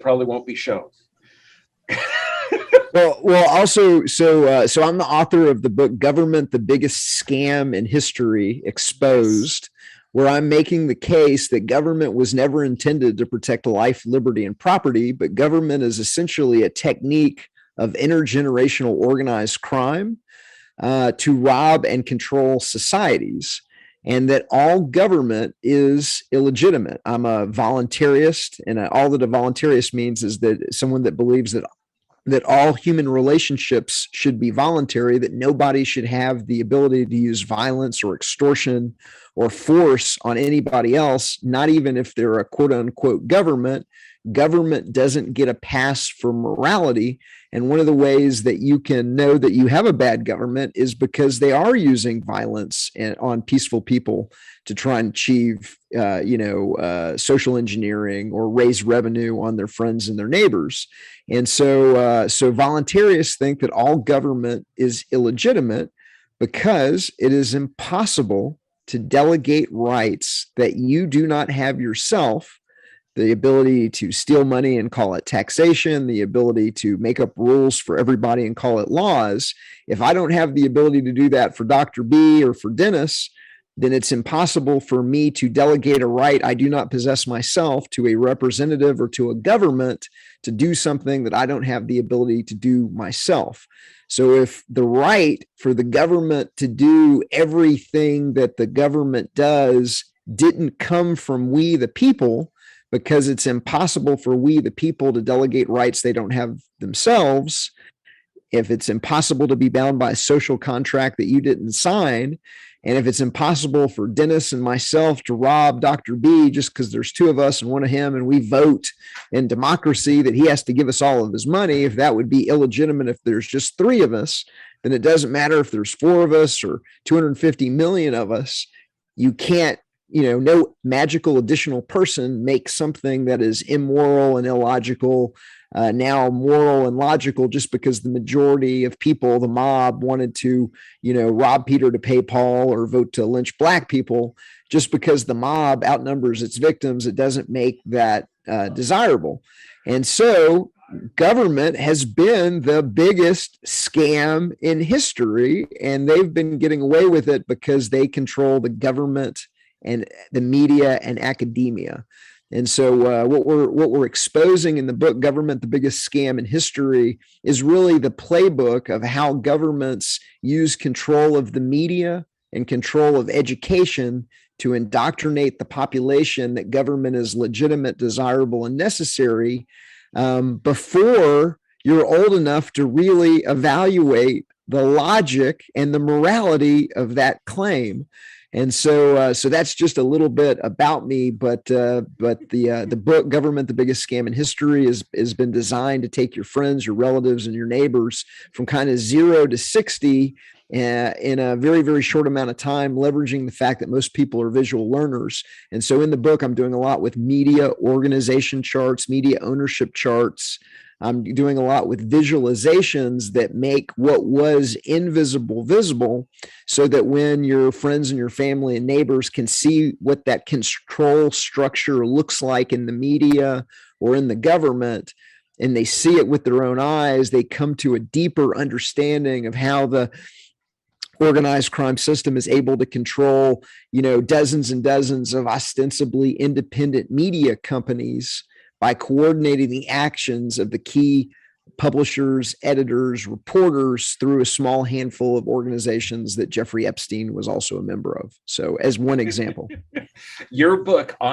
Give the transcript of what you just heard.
probably won't be shown. Well, also, so I'm the author of the book Government, the Biggest Scam in History Exposed, where I'm making the case that government was never intended to protect life, liberty, and property, but government is essentially a technique of intergenerational organized crime to rob and control societies, and that all government is illegitimate. I'm a voluntarist, and all that a voluntarist means is that someone that believes that all human relationships should be voluntary, that nobody should have the ability to use violence or extortion or force on anybody else, not even if they're a quote unquote government. Government doesn't get a pass for morality. And one of the ways that you can know that you have a bad government is because they are using violence on peaceful people to try and achieve, social engineering or raise revenue on their friends and their neighbors. And so voluntarists think that all government is illegitimate because it is impossible to delegate rights that you do not have yourself. The ability to steal money and call it taxation, the ability to make up rules for everybody and call it laws. If I don't have the ability to do that for Dr. B or for Dennis, then it's impossible for me to delegate a right I do not possess myself to a representative or to a government to do something that I don't have the ability to do myself. So if the right for the government to do everything that the government does didn't come from we, the people, because it's impossible for we, the people, to delegate rights they don't have themselves, if it's impossible to be bound by a social contract that you didn't sign, and if it's impossible for Dennis and myself to rob Dr. B just because there's two of us and one of him, and we vote in democracy that he has to give us all of his money, if that would be illegitimate if there's just three of us, then it doesn't matter if there's four of us or 250 million of us. You can't, no magical additional person makes something that is immoral and illogical now moral and logical just because the majority of people, the mob, wanted to, rob Peter to pay Paul or vote to lynch black people. Just because the mob outnumbers its victims, it doesn't make that desirable. And so government has been the biggest scam in history, and they've been getting away with it because they control the government and the media and academia. And so what we're exposing in the book, Government, the Biggest Scam in History, is really the playbook of how governments use control of the media and control of education to indoctrinate the population that government is legitimate, desirable, and necessary before you're old enough to really evaluate the logic and the morality of that claim. And so that's just a little bit about me, but the book Government, the Biggest Scam in History has been designed to take your friends, your relatives, and your neighbors from kind of 0 to 60 in a very, very short amount of time, leveraging the fact that most people are visual learners. And so in the book, I'm doing a lot with media organization charts, media ownership charts. I'm doing a lot with visualizations that make what was invisible visible, so that when your friends and your family and neighbors can see what that control structure looks like in the media or in the government, and they see it with their own eyes, they come to a deeper understanding of how the organized crime system is able to control, dozens and dozens of ostensibly independent media companies by coordinating the actions of the key publishers, editors, reporters through a small handful of organizations that Jeffrey Epstein was also a member of. So as one example. Your book, On